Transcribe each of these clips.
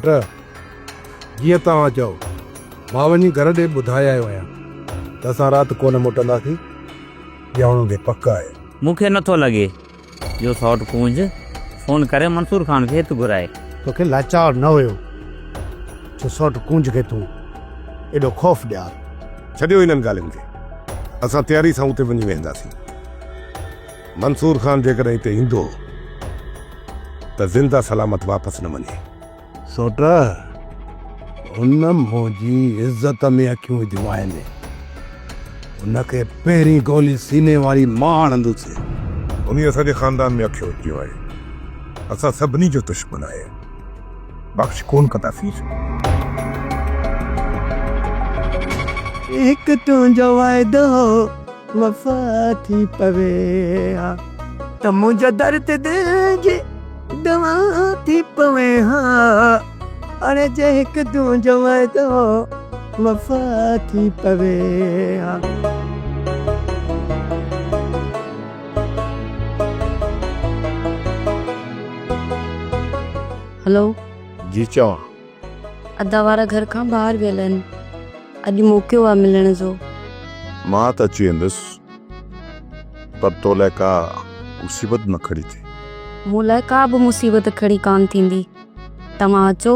सोट जीअं तव्हां चओ मां वञी घर ॾे ॿुधाए आयो आहियां त असां राति कोन मोटंदासीं ॼाणो खे पक आहे। मूंखे नथो लॻे जो सौट कूंज फ़ोन करे मंसूर ख़ान खे हिते घुराए। तोखे लाचार न हुयो छो सौट कूंज खे तूं एॾो ख़ौफ़ ॾियार। छॾियो इन्हनि ॻाल्हियुनि खे, असां तयारी सां उते वञी वेंदासीं। मंसूर ख़ान जेकॾहिं हिते ईंदो त ज़िंदा सलामत वापसि न वञे। सोट हुन मुंहिंजी इज़त में अखियूं विधियूं आहिनि, उनखे पहिरीं गोली सीने वारी मां हणंदुसि। उन असांजे ख़ानदान में अखियूं विधियूं आहे, असां सभिनी जो दुश्मन आहे, बख़्श कोन कंदासीं। एक तुंहिंजो वाइदो वफ़ा थी पवे हा त मुंहिंजो दर्द दिल जी दवा थी पवे हा। अरे जे हिकु तुंहिंजो वाइदो वफ़ा थी पवे हा। हेलो जी चवां। अदा वारा घर खां ॿाहिरि वियल आहिनि, अॼु मौक़ो आहे मिलण जो। मां त अची वेंदुसि, पर तो लाइ का मुसीबत न खड़ी थी। मूं लाइ का बि मुसीबत खड़ी कान थींदी, तव्हां अचो।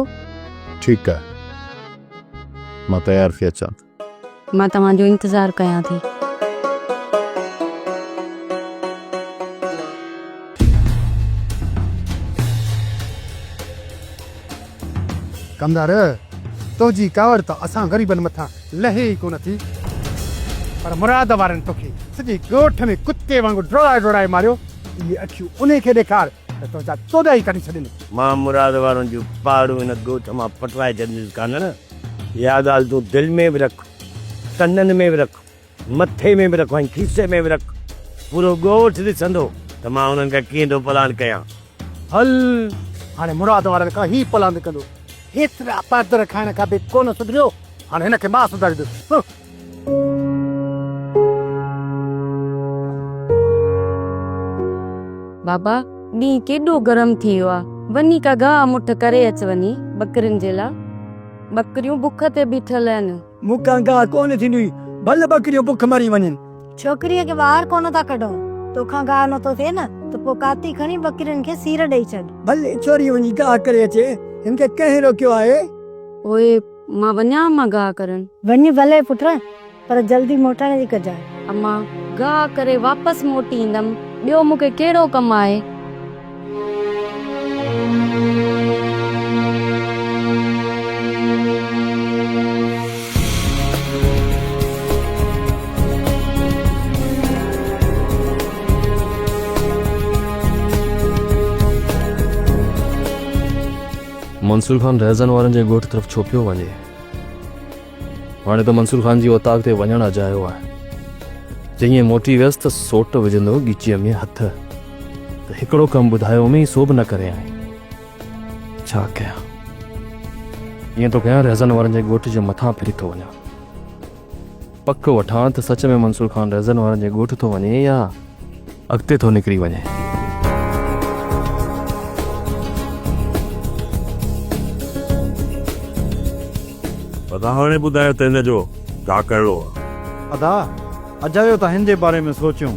ठीकु आहे, मां तयारु थी अचां। मां तव्हांजो इंतज़ारु कयां थी। कमदार तुंहिंजी कावड़ त असां ग़रीबनि मथां लहे ई कोन थी, पर मुराद वारनि तोखे सॼे ॻोठ में कुते वांगुरु डोड़ाए डोड़ाए मारियो। इहे अखियूं उन खे ॾेखार त तुंहिंजा चोॾा ई कढी छॾनि। मां मुराद वारनि जूं पहाड़ूं हिन ॻोठ मां पटवाए छॾींदुसि कान न। इहा ॻाल्हि तूं दिलि में बि रख, तननि में बि रख, मथे में बि रख, ऐं खीसे में बि रख। पूरो ॻोठ ॾिसंदो त मां हुननि खां कीअं थो प्लान कयां। हल हाणे मुराद वारनि खां ही प्लान कंदो। हेतिरा पादर खाइण खां बि कोन सुधरियो, हाणे हिनखे मां सुधारींदुसि। बाबा ॾींहुं केॾो गरम थी वियो आहे, वञी का गाह मुठ करे अच वञी बकरियुनि जे लाइ। बकरियूं बुख ते बीठल आहिनि। मूंखां गाह कोन थींदी, भले बकरियूं बुख मरी वञनि। छोकिरीअ खे ॿाहिरि कोन था कढो, तोखां गाह नथो थिए न त पोइ काती खणी बकरियुनि खे सीर ॾेई छॾ। भले छोरी वञी गाह करे अचे, हिनखे कंहिं रोकियो आहे? ओए मां वञा मां गाह करण? वञ भले पुट, पर जल्दी मोटण जी कजाए। अम्मा गाह करे वापसि मोटी ईंदमि, ॿियो मूंखे कहिड़ो कमु आहे? मंसूर खान रहज़न वारनि जे ॻोठ तरफ़ छो पियो वञे? हाणे त मंसूर खान जी औताक ते वञणु अजायो आहे। जीअं मोटी वियसि त सोट विझंदो ॻीचीअ में हथ, त हिकिड़ो कमु ॿुधायो में ई सोभ न करे आई। छा कयां? ईअं थो कयां रहज़न वारनि जे ॻोठ जे मथां फिरी थो वञां। पक वठां त सच में मंसूर खान रहज़न वारनि जे ॻोठ थो वञे या अॻिते थो निकिरी वञे। पता हाणे ॿुधायो त हिन जो छा कहिड़ो आहे? अदा अजायो त हिन जे बारे में सोचियूं,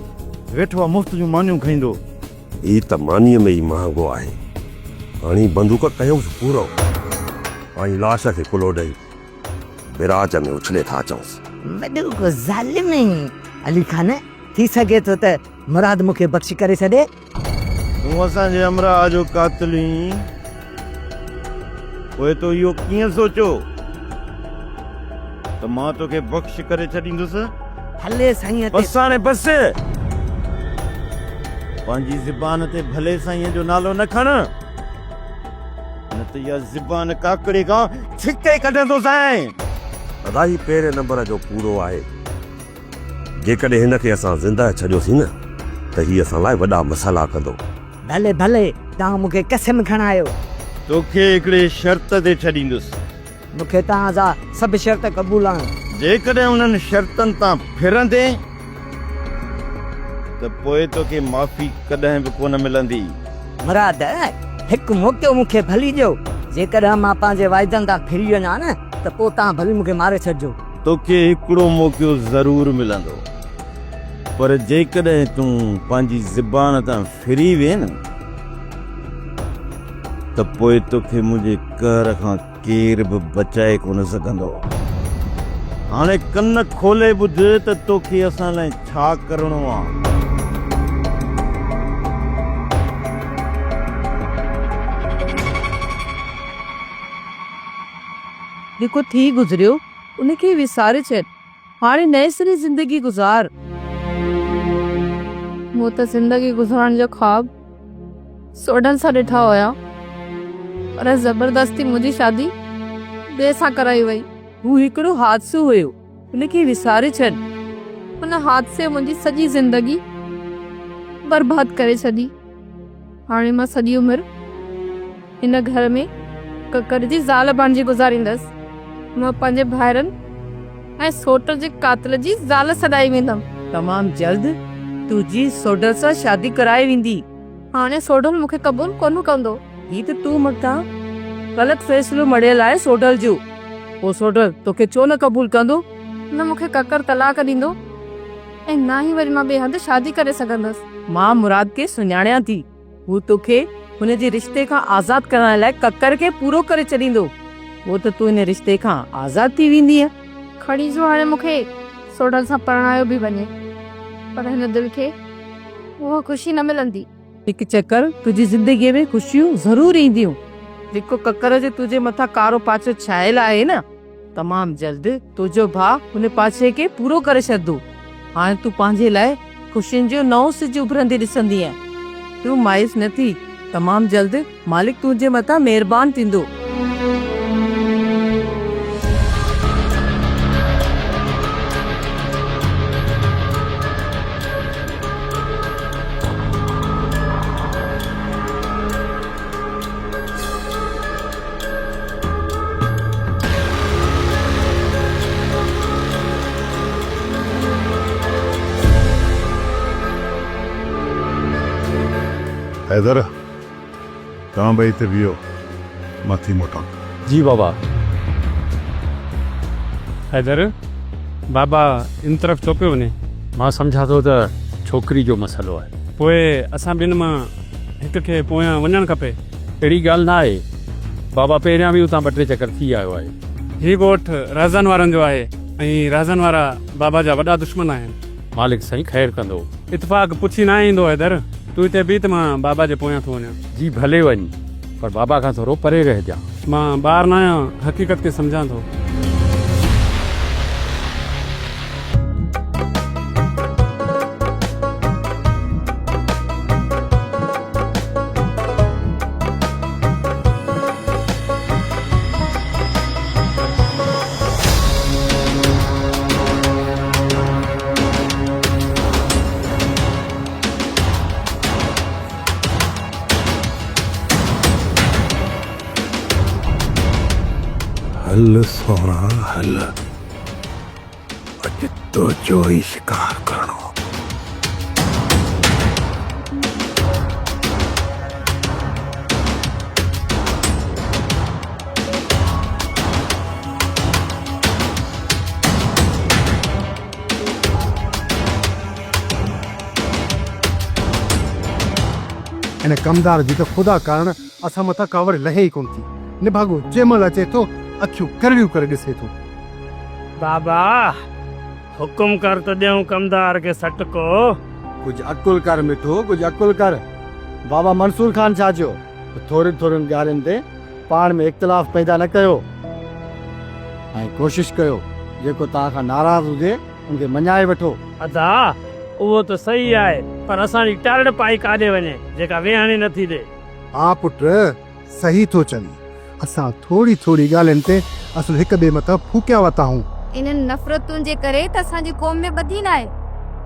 वेठो आहे मुफ़्त जूं मानियूं खाईंदो। ही त मानीअ में ई महांगो आहे। हाणे बंदूक कयूंसि पूरो, ऐं लाश खे कुलो ॾेई विराज में उछले था अचूंसि। वॾो ज़ालिम अली खान, थी सघे थो त मुराद मूंखे बख़्श करे छॾे। तूं असांजे अमरा जो कातिल आहीं, पोइ तो इहो कीअं सोचियो त मां तोखे बख़्श करे छॾींदुसि? हले साईं बस हाणे बस, पंहिंजी ज़बान ते भले साईं जो नालो न खण, न त इहा ज़बान काकड़े खां छिके कढंदो साईं। अदाई पहिरें नंबर जो पूरो आहे। जेकॾहिं हिनखे असां ज़िंदा छॾियोसीं न त हीअ असां लाइ वॾा मसाला कंदो। भले भले, तव्हां मूंखे कसम खणायो। तोखे हिकिड़े शर्त ते छॾींदुसि। मूंखे तव्हां जा सभु शर्त क़बूल आहिनि। जेकॾहिं उन्हनि शर्तनि तां फिरंदे त पोइ तोखे माफ़ी कॾहिं बि कोन मिलंदी। मुराद हिकु मौक़ो मूंखे भली ॾियो, जेकॾहिं मां पंहिंजे वाइदनि तां फिरी वञा न त पोइ तव्हां भली मूंखे मारे छॾिजो। तोखे हिकिड़ो मौक़ो ज़रूर मिलंदो, पर जेकॾहिं तूं पंहिंजी ज़बान तां फिरी वे न त पोइ तोखे मुंहिंजे कहर खां केर बि बचाए कोन सघंदो। हाणे कन खोले ॿुध त तोखे असां लाइ छा करिणो आहे। जेको थी गुज़रियो उनखे विसारे छॾ, हाणे नए सिरे ज़िंदगी गुज़ार। मूं त ज़िंदगी गुज़ारण जो ख़्वाब सोडन सां ॾिठा हुया, पर ज़बरदस्ती मुंहिंजी शादी ॿिए सां कराई वई। हू हिकिड़ो हादसो हुयो, उनखे विसारे छॾ। उन हादसे मुंहिंजी सॼी ज़िंदगी बर्बाद करे छॾी। हाणे मां सॼी उमिरि हिन घर में ककर जी ज़ाल बणिजी गुज़ारींदसि। मां पंहिंजे भाइरनि ऐं सोट जे कातिल जी ज़ाल सॾाई वेंदमि। तमामु जल्द तुंहिंजी सोडल सां शादी कराए वेंदी। हाणे सोडल मूंखे क़बूल कोन कंदो। ही त तूं मथां ग़लति फ़ैसिलो मड़ियल आहे सोडल जो। पोइ सोडल तोखे छो न क़बूल कंदो? न मूंखे ककर तलाक ॾींदो ऐं न ई वरी मां ॿिए हंधि शादी करे सघंदसि। मां मुराद खे सुञाणियां थी। हू तोखे हुनजे रिश्ते खां आज़ाद करण लाइ ककर खे पूरो करे छॾींदो। वो त तूं हिन रिश्ते खां आज़ाद थी वेंदीअ। खणी जो हाणे मूंखे सोडल सां परणायो बि वञे, पर हिन दिलि खे उहा ख़ुशी न मिलंदी। हिकु चकर तुंहिंजी ज़िंदगीअ में ख़ुशियूं ज़रूर ईंदियूं। जेको ककर जे तुंहिंजे मथां कारो पाचो छायल आहे न, तमामु जल्द तुंहिंजो भाउ हुन पाचे खे पूरो करे छॾंदो। हाणे तूं पंहिंजे लाइ ख़ुशियुनि जो नओं सिज उभरंदी ॾिसंदीअ। तूं मायूस न थी, तमामु जल्द मालिक तुंहिंजे मथां महिरबान थींदो। हैदर, तव्हां ॿई हिते बीहो, मां थी मोटां। जी बाबा। हैदर, बाबा इन तरफ़ छो पियो वञे? मां सम्झा थो त छोकिरी जो मसइलो आहे। पोइ असां ॿिनि मां हिक खे पोयां वञणु खपे। अहिड़ी ॻाल्हि न आहे बाबा, पहिरियां बि उतां 2-3 चकर थी आयो आहे। हीउ ॻोठु राज़न वारनि जो आहे ऐं राज़न वारा बाबा जा वॾा दुश्मन आहिनि। मालिक साईं ख़ैरु कंदो। इतफ़ाक़ पुछी न ईंदो हैदर। तूं हिते बीह त मां बाबा जे पोयां थो वञा। जी भले वञ, पर बाबा खां थोरो परे रहिजां। मां ॿार न आहियां, हक़ीक़त खे सम्झां थो। हल सोना हल, अॼु तो जो ही शिकार करणो। इन कमदार जी त ख़ुदा कारण असां मथां कावड़ लहे ई कोन थी। निभागो जंहिंमहिल अचे थो अखियूं करड़ियूं करे ॾिसे थो। बाबा हुकुम कर त ॾियूं कमदार खे सटको। कुछ अकुल कर मिठो, कुछ अकुल कर। बाबा मंसूर खान छा चयो? थोरी थोरी ॻाल्हियुनि ते पाण में इख़्तिलाफ़ पैदा न कयो ऐं कोशिशि कयो जेको तव्हां खां नाराज़ हुजे उनखे मञाए वठो। अदा उहो त सही आहे, पर असांजी टारड़ पाई काॾे वञे जेका वेहाणी नथी ॾे। हा पुट, सही थो चवी। असां थोरी थोरी ॻाल्हियुनि ते असुल हिक ॿिए मथां फूकिया वता आहियूं। इन्हनि नफ़रतुनि जे करे त असांजी क़ौम में ॿधी न आहे।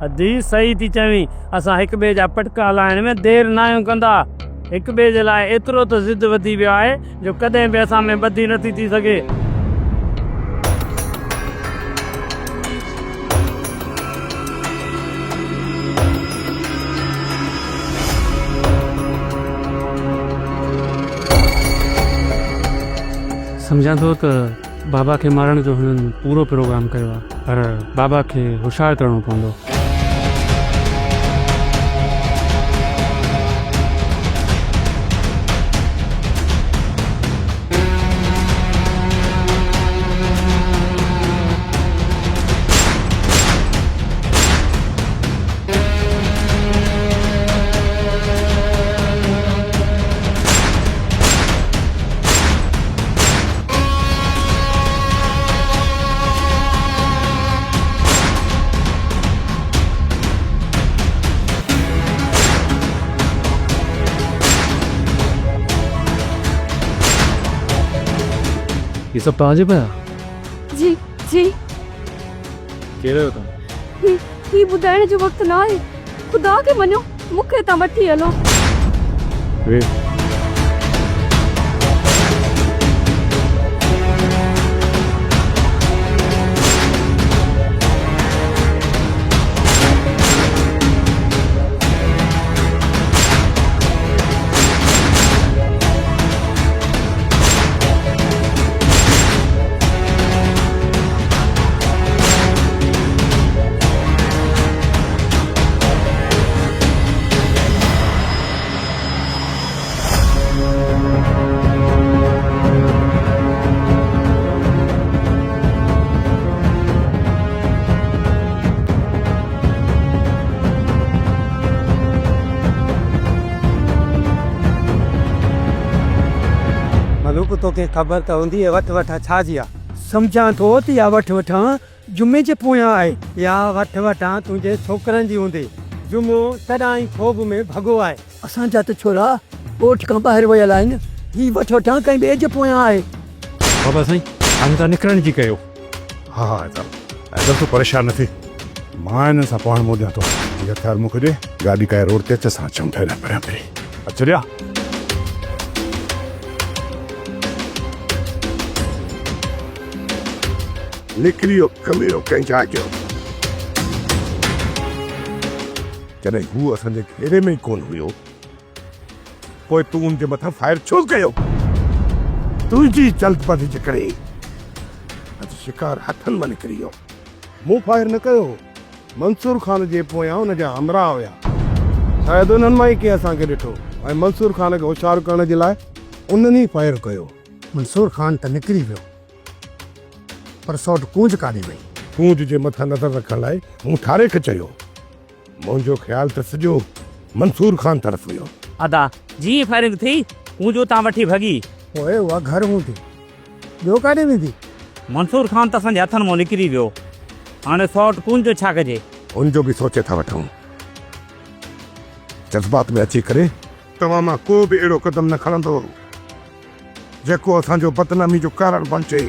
अदी सही थी चवीं, असां हिक ॿिए जा पटका हलाइण में देरि न आहियूं कंदा। हिक ॿिए जे लाइ एतिरो त ज़िद वधी वियो आहे जो कॾहिं बि असां में ॿधी नथी थी सघे। सम्झां थो त बाबा खे मारण जो हुननि पूरो प्रोग्राम कयो आहे, पर बाबा खे होशियारु करिणो पवंदो। ये सब तव्हांजे पिया जी जी कहिड़े हो तुम? ही ॿुधाइण जो वक़्तु न आहे। ख़ुदा खे मञो, मूंखे तव्हां वठी हलो। वे मलूक तोखे ख़बर त हूंदी आहे वठ वठा छा जी आहे। सम्झां थो त या वठ वठां जुमे जे पोयां आहे, या वठ वठां तुंहिंजे छोकिरनि जी हूंदी। जुमो तॾहिं ई खोब में भॻो आहे। असांजा त छोरा ॻोठ खां ॿाहिरि वियल आहिनि, ही वठ वठां कंहिं ॿिए जे पोयां आहे। बाबा साईं, हाणे तव्हां निकिरण जी कयो। हा हा ऐं तूं परेशान न थी, मां हिन सां पाण मोॾियां थो। इहा ख़्यालु मूंखे ॾे, गाॾी काए रोड ते अच, असां अचूं था हिन पहिरियां पहिरीं। अचरिया निकिरी वियो कमेरो कंहिं छा कयो। जॾहिं हू असांजे घेरे में ई कोन हुयो, पोइ तूं हुनजे मथां फायर छो कयो? तुंहिंजी जल्दबाज़ी जे करे अॼु शिकार हथनि मां निकिरी वियो। मूं फायर न कयो, मंसूर खान जे पोयां हुनजा हमरा हुया। शायदि उन्हनि मां ई कंहिं असांखे ॾिठो ऐं मंसूर खान खे होशियारु करण जे लाइ उन्हनि ई फायर कयो। मंसूर खान त निकिरी वियो, पर सौट कूंज काॾे वई? कूंज जे मथां नज़र रखण लाइ मूं ठारे खे चयो। मुंहिंजो ख़्यालु त सॼो मंसूर खान तरफ़ हुयो। अदा जीअं फायरिंग थी, कूंजो तव्हां वठी भॻी। पोइ उहा घर हूंदी, ॿियो काॾे वेंदी? मंसूर खान त असांजे हथनि मां निकिरी वियो, हाणे सौट कूंज जो छा कजे? उनजो बि सोचे था वठूं। जज़्बात में अची करे तव्हां मां को बि अहिड़ो क़दम न खणंदो जेको असांजो बदनामी जो कारण बणिजे।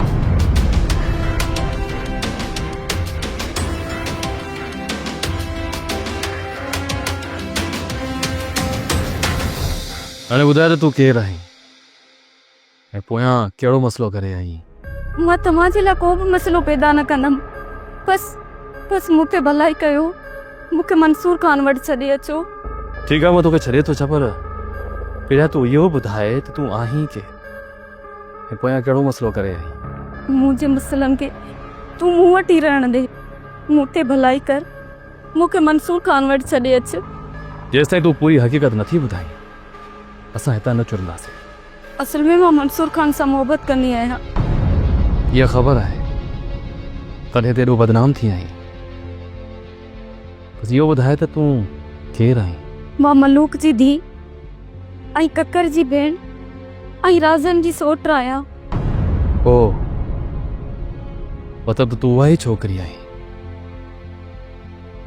हाणे ॿुधाए त तूं केरु आहीं ऐं पोयां कहिड़ो मसइलो करे आई? मां तव्हांजे लाइ को बि मसइलो पैदा न कंदमि। बसि मूंखे भलाई कयो, मूंखे मंसूर खान वटि छॾे अचो। ठीकु आहे, मां तोखे छॾे थो छा, पर पहिरियां तूं इहो ॿुधाए त तूं आहीं के ऐं पोयां कहिड़ो मसइलो करे आई? मुंहिंजे मसइलनि खे तूं मूं वटि ई रहण दे, मूं ते भलाई कर, मूंखे मंसूर खान वटि छॾे अच। जेसिताईं तूं पूरी हक़ीक़त नथी ॿुधाई, असां हितां न चुरंदासीं। असल में मां मंसूर खान सां मोहबत कंदी आहियां। इहा ख़बर आहे, तॾहिं त एॾो बदनाम थी आहीं। बसि इहो ॿुधाए त तूं केरु आहीं? मां मलूक जी धीउ ऐं ककर जी भेण ऐं राज़न जी सोट आहियां। ओ मतिलबु तूं उहा ई छोकिरी आहीं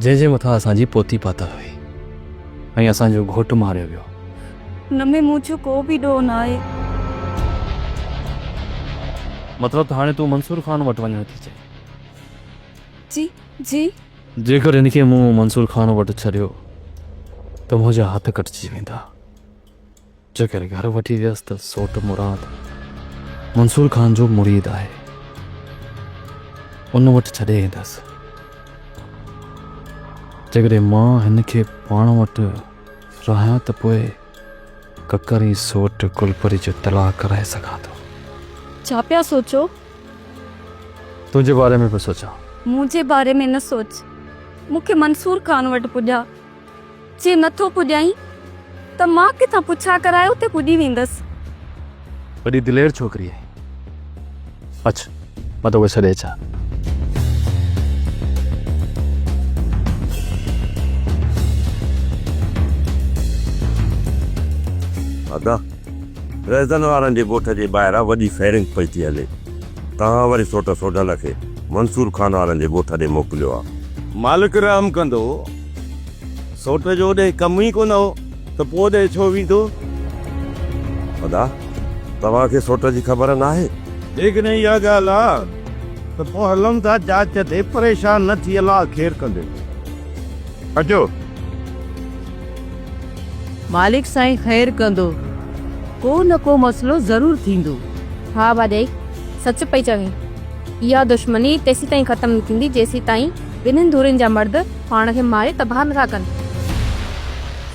जंहिंजे मथां असांजी पोती पाता हुई ऐं असांजो घोटु मारियो वियो। हुन में मुंहिंजो को बि ॾोह न आहे। मतिलबु त हाणे तूं मंसूर खान वटि वञणु थी चई? जी जी। जेकर हिनखे मूं मंसूर खान वटि छॾियो त मुंहिंजा हथ कटिजी वेंदा। जेकर घर वठी वियसि त सोट मुराद मंसूर खान जो मुरीद आहे, उन वटि छॾे ईंदसि। जेकॾहिं मां हिनखे पाण वटि रहियां त पोइ ककर ई सोट कुलपरी जो तलाक कराए सघां थो। छा पिया सोचो? तुझे बारे में पियो सोचा। मुझे बारे में न सोच। मूंखे मंसूर खान वटि पुॼा। जे नथो पुॼाई त मां किथां पुछा करायो ते पुॼी वेंदसि। वॾी दिलेर छोकिरी आहे। अच्छा मां तोखे छॾे अचां। अदा रेज़न वारनि जे ॻोठ जे ॿाहिरां वॾी फायरिंग पई थी हले। तव्हां वरी सोट सोडल खे मंसूर खान वारनि जे ॻोठ ॾे मोकिलियो आहे। मालिक रहम कंदो, सोट जो ओॾे कमु ई कोन हो त पोइ ओॾे छो वेंदो? अदा तव्हांखे सोट जी ख़बर न आहे? जेकॾहिं इहा ॻाल्हि आहे त पोइ हलूं था जांच ते, परेशान न थी अलाह ख़ैर कंदे। अचो। मालिक साईं ख़ैर कंदो, को न को मसलो ज़रूर थींदो। हा भाॼाई, सच पई चवे। इहा दुश्मनी तेसी ताईं ख़तम न थींदी जेसी ताईं ॿिन्हिनि धुरियुनि जा मर्द पाण खे मारे तबाह नथा कनि।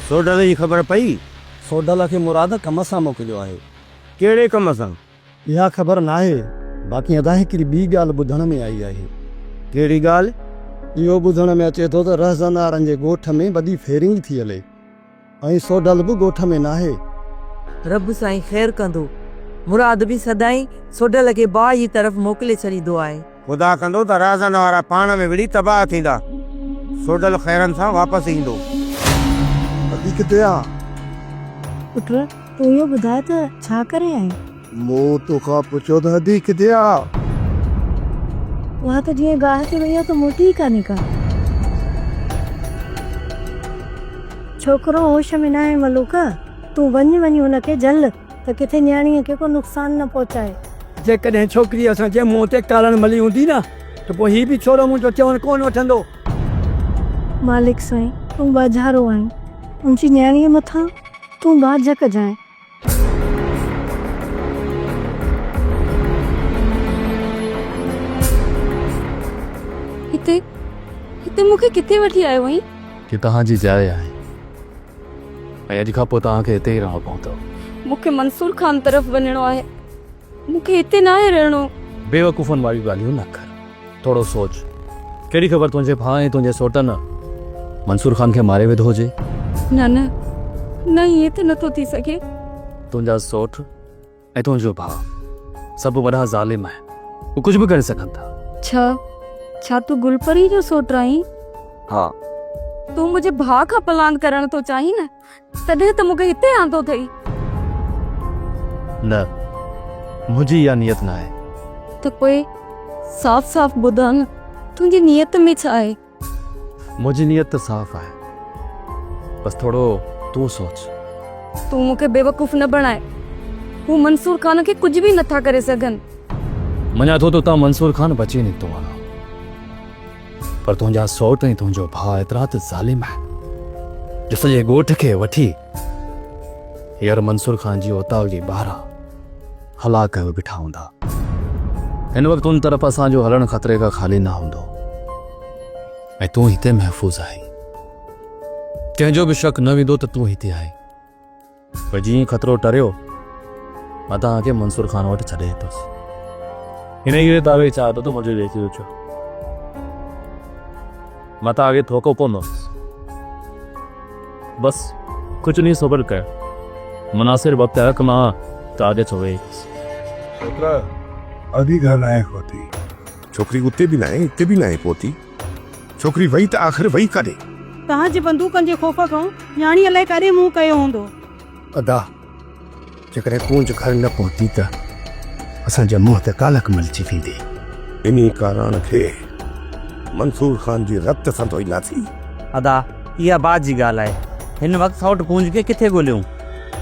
सोडल जी ख़बर पई? सोडल खे मुराद कम सां मोकिलियो आहे। कहिड़े कम सां? इहा ख़बर न आहे, बाक़ी अदा हिकिड़ी ॿी ॻाल्हि ॿुधण में आई आहे। कहिड़ी ॻाल्हि? इहो ॿुधण में अचे थो त रहज़न वारनि जे ॻोठ में वॾी फेरिंग थी हले ऐं सोडल बि ॻोठ में न आहे। रब साईं ख़ैर कंदो, मुराद बि सदाईं सोडल खे बाहि जी तरफ़ मोकिले छॾींदो आहे। ख़ुदा कंदो त रहज़न वारा पाण में विड़ी तबाह थींदा। सोडल ख़ैरनि सां वापसि ईंदो। अदी किथे आहे? पुट तूं इहो ॿुधाए त छा करे आई? मूं तोखां पुछियो त अदी किथे आहे? उहा त जीअं गाह ते वई आहे त मोटी ई कान्हे का। छोकिरो होश में न आहे मलूका, तूं वञी हुनखे जल त किथे न्याणीअ खे को नुक़सान न पहुचाए। जेकॾहिं छोकिरी असांजे मुंहं ते कारण मली हूंदी न त पोइ हीउ बि छोरो मुंहिंजो चवण कोन वठंदो। मालिक साईं तूं बाज़ारो आहीं, मुंहिंजी न्याणीअ मथां तूं बाझ कजांइ। हिते मूंखे किथे वठी आयो आहीं? कि तव्हांजी जाइ आहे ऐं अॼु खां पोइ तव्हांखे हिते ई रहणो पवंदो। मूंखे मंसूर खान तरफ़ वञिणो आहे, मूंखे हिते न आहे रहणो। बेवकूफ़नि वारियूं ॻाल्हियूं न कर, थोरो सोच। कहिड़ी ख़बर तुंहिंजे भाउ ऐं तुंहिंजे सोटनि मंसूर खान खे मारे विधो हुजे? न ईअं त नथो थी सघे। तुंहिंजा सोट ऐं तुंहिंजो भाउ सभु वॾा ज़ालिम आहिनि, हू कुझु बि करे सघनि था। छा तूं गुलपरी जो सोट आहीं? हा। तूं मुंहिंजे भाउ खां पलान करण थो चाहीं न, तॾहिं त मूंखे हिते आंदो अथई। न, मुंहिंजी इहा नियत न आहे। त पोइ साफ़ ॿुधां न, तुंहिंजी नियत में छा आहे? मुंहिंजी नियत त साफ़ आहे, बस थोरो तूं सोच। तूं मूंखे बेवकूफ़ न बणाए। हू मंसूर खान खे कुझु बि नथा करे सघनि। मञा थो त मंसूर खान बची निकितो आहे, पर तुंहिंजा सोट ऐं तुंहिंजो भाउ एतिरा त ज़ालिम आहे जो सॼे ॻोठ खे वठी हींअर मंसूर खान जी औताक जी ॿाहिरां हलाक कयो बीठा हूंदा। हिन वक़्तु उन तरफ़ असांजो हलणु ख़तरे खां ख़ाली न हूंदो ऐं तूं हिते महफ़ूज़ आहीं। कंहिंजो बि शक न वेंदो त तूं हिते आहीं। पर जीअं ख़तरो टरियो मां तव्हांखे मंसूर खान वटि छॾे ॾिनोसि। हिन ई दावे चाह त तूं मुंहिंजो लेखी छो मां तव्हांखे थोको पवंदुसि। बस कुझु नहीं सब्र कर, मुनासिर वक्त है कि मां तव्हांखे छो छोकिरा अधी ॻाल्हि होती छोकिरी उते बि न आहे, हिते बि न आहे पहुती। छोकिरी वई त आख़िर वई काॾे? तव्हांजे बंदूकनि जे ख़ौफ़ खां न्याणी अलाए काॾे मुंहुं कयो हूंदो। अदा जेकॾहिं कूंज घर न पहुती त असांजे मुंहं ते कालक मलची वेंदी। इन कारण खे मंसूर खान जी रत सां धोईंदासीं। अदा इहा बात जी ॻाल्हि आहे। हिन वक़्तु सौट कूंज खे किथे ॻोल्हियूं?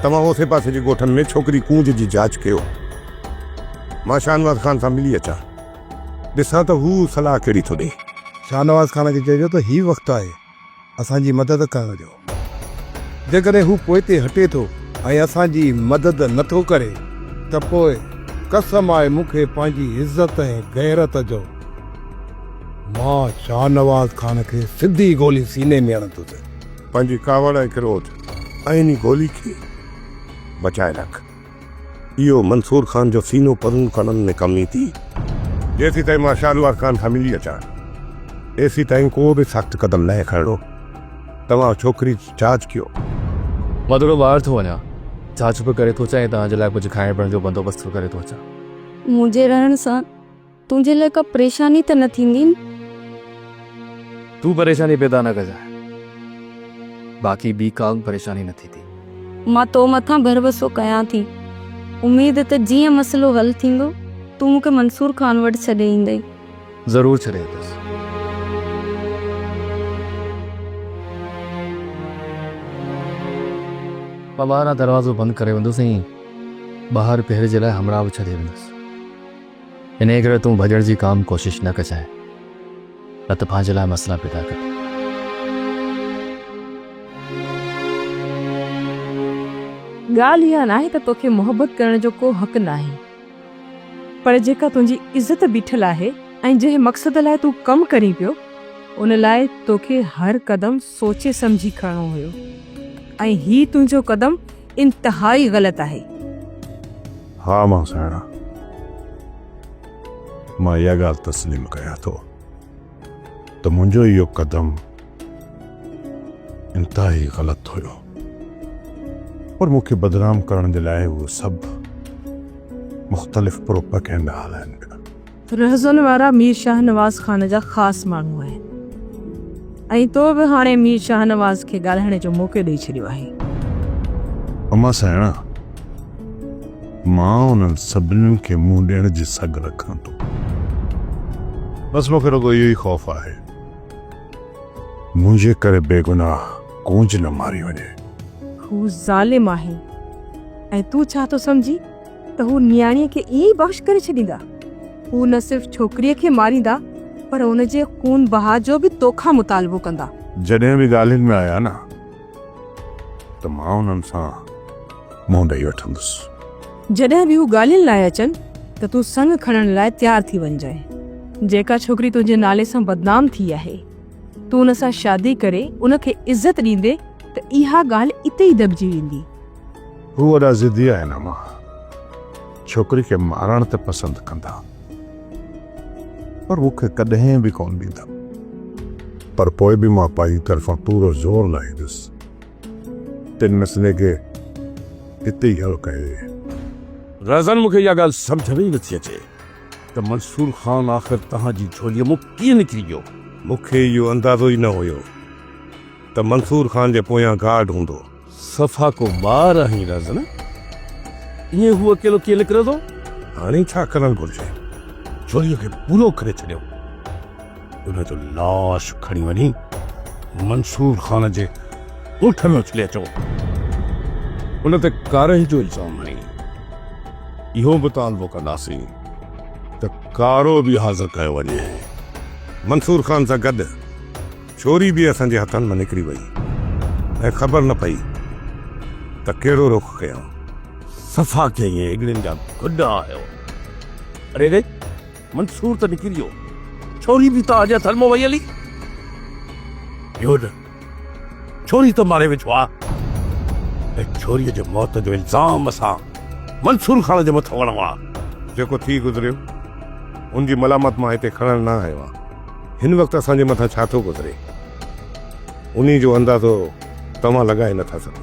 तव्हां ओसे पासे जे ॻोठनि में छोकिरी कूंज जी जांच कयो। मां शाहनवाज़ खान सां मिली अचां, ॾिसां त हू सलाह कहिड़ी थो ॾे। शाहनवाज़ खान खे चइजो त हीउ वक़्तु आहे असांजी मदद करण जो। जेकॾहिं हू पोइ ते हटे थो ऐं असांजी मदद नथो करे त पोइ कसम आहे मूंखे पंहिंजी इज़त ऐं गैरत जो, मां शाहनवाज़ खान खे सिधी गोली सीने में हणंदुसि। पंहिंजी कावड़ ऐं क्रोध ऐं इन गोली खे बचाए रख। इहो मंसूर खान जो सीनो परून खणण में कमी थी। जेसीं ताईं मां शाहनवाज़ खान खां मिली अचां एसीं ताईं को बि सख़्तु कदम न खणो। तव्हां छोकिरी चार्ज कयो। मां थोरो ॿाहिरि थो वञा, छाछ बि करे थो अचां ऐं तव्हांजे लाइ कुझु खाइण पीअण जो बंदोबस्तु करे थो अचां। मुंहिंजे रहण सां तुंहिंजे लाइ का परेशानी त न थींदी न? तूं परेशानी पैदा न कजांइ, बाक़ी ॿी का बि परेशानी न थींदी। मां तो मथां भरवसो कयां थी। उमेद त जीअं मसइलो हल थींदो तूं मूंखे मंसूर खान वटि छॾे ईंदई। ज़रूरु छॾे ईंदुसि। मां ॿाहिरां दरवाज़ो बंदि करे वेंदुसि ऐं ॿाहिरि पहिरे जे लाइ हमराह बि छॾे वेंदुसि। इन करे तूं भॼण जी काम कोशिशि न कजांइ, न त पंहिंजे लाइ मसइला पैदा कर। ॻाल्हि इहा नाहे त तोखे मोहबत करण जो को हक़ नाहे, पर जेका तुंहिंजी इज़त बीठल आहे ऐं जंहिं मक़सद लाइ तूं कमु करी पियो उन लाइ तोखे हर क़दम सोचे सम्झी खणणो हुयो ऐं ही तुंहिंजो क़दम इंतहाई ग़लति आहे। हा मां साइणा, मां इहा ॻाल्हि तस्लीम कयां थो त मुंहिंजो इहो क़दम इंतहाई ग़लति हुयो, पर मूंखे बदनाम करण जे लाइ उहे सभु मुख़्तलिफ़ प्रोपेगेंडा हलाइनि पिया। रहज़न वारा मीर शाहनवाज़ खान जा ख़ासि माण्हू आहिनि ऐं तो बि हाणे मीर शाहनवाज़ खे ॻाल्हाइण जो मौक़ो ॾेई छॾियो आहे। अमा साइणा, मां उन्हनि सभिनीनि खे मुंहुं ॾियण जी सघ रखां थो, बसि मूंखे रुॻो इहो ई ख़ौफ़ आहे मुंहिंजे करे बेगुनाह कूंज न मारी वञे। हू ज़ालिम आहे ऐं तूं छा थो सम्झी त हू नियाणीअ खे ईअं ई बख़्श करे छॾींदा? हू न सिर्फ़ छोकिरीअ खे मारींदा पर हुन जे खून बहा जो बि तोखां मुतालबो कंदा। जॾहिं बि ॻाल्हियुनि में आया न त मां उन्हनि सां मुंहुं ॾेई वठंदुसि। जॾहिं बि हू ॻाल्हियुनि लाइ अचनि त तूं संग खणण लाइ तयारु थी वञजांइ। जेका छोकिरी तुंहिंजे नाले सां बदनाम थी आहे तूं हुन सां शादी करे उनखे इज़त ॾींदे त इहा ॻाल्हि इते ई दॿिजी वेंदी। हू वॾा ज़िदी आहे न, मां छोकिरी खे मारण त पसंदि कंदा पर मूंखे कॾहिं बि कोन ॾींदा, पर पोइ बि मां पंहिंजी तरफ़ां पूरो ज़ोर लाईंदुसि तिन मसइले खे हिते ई हल कयो। रज़न, मूंखे इहा ॻाल्हि सम्झ में ई नथी अचे त मंसूर खान आख़िर तव्हांजी झोलीअ मां कीअं निकिरी वियो। मूंखे इहो अंदाज़ो ई न हुयो त मंसूर खान जे पोयां गार्ड हूंदो। सफ़ा को ॿार आहीं रज़न, ईअं हू अकेलो कीअं निकिरंदो? हाणे छा करणु घुरिजे? झोलीअ खे पूरो करे छॾियो, उनजो लाश खणी वञी मंसूर खान जे ॻोठ में उछले अचो, उन ते कारहि जो इल्ज़ाम हणी इहो मुतालबो कंदासीं त कारो बि हाज़िर कयो वञे। मंसूर खान सां गॾु छोरी बि असांजे हथनि मां निकिरी वई ऐं ख़बर न पई त कहिड़ो रुख कयूं। सफ़ा खे ईअं हिकिड़ियुनि जा गुड आयो। अरे रे, मंसूर त निकिरी वियो, छोरी बि तव्हांजे हथनि मां वई हली। ॿियो न, छोरी त मारे वेठो आहे ऐं छोरीअ जे मौत जो इल्ज़ाम असां मंसूर खान जे मथां हणणो आहे। जेको थी गुज़रियो उनजी मलामत मां हिते खणण न आयो आहे। हिन वक़्तु असांजे मथां छा थो गुज़रे उन्ही जो अंदाज़ो तव्हां लॻाए नथा सघो।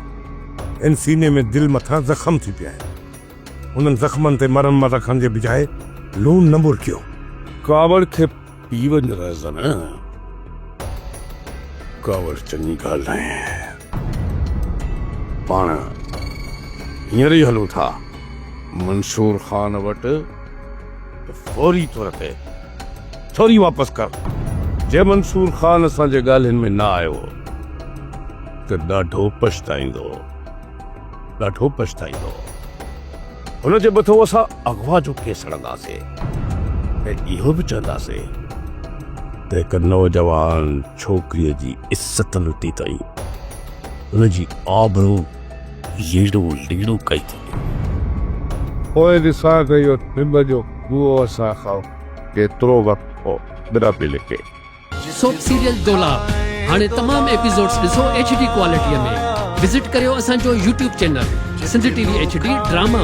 इन सीने में दिलि मथां ज़ख़्म थी पिया आहिनि। उन्हनि ज़ख़्मनि ते मरम रखण जे बजाए लूण न मुरकियो। कावड़ खे पी वञ रज़न, कावड़ चङी ॻाल्हि आहे। पाण हींअर ई हलूं था मंसूर खान वटि त फौरी तौर ते छोरी वापसि कर। जे मंसूर खान असांजे ॻाल्हियुनि में न आयो त ॾाढो पछताईंदो, ॾाढो पछताईंदो। हुनजे मथां असां अगवा जो केस हणंदासीं ऐं इहो बि चवंदासीं त हिकु नौजवान छोकिरीअ जी इज़त लुटी अथई, हुनजी आबरू येड़ो लीड़ो कई अथई। पोइ ॾिसां त इहो निम जो कुओ असां खां केतिरो वक़्तु पोइ बिना पई लिखे। सोप सीरियल डोला हाणे तमाम एपिसोड्स ॾिसो HD क्वालिटीअ में। विज़िट करियो असांजो YouTube channel Sindh TV HD drama.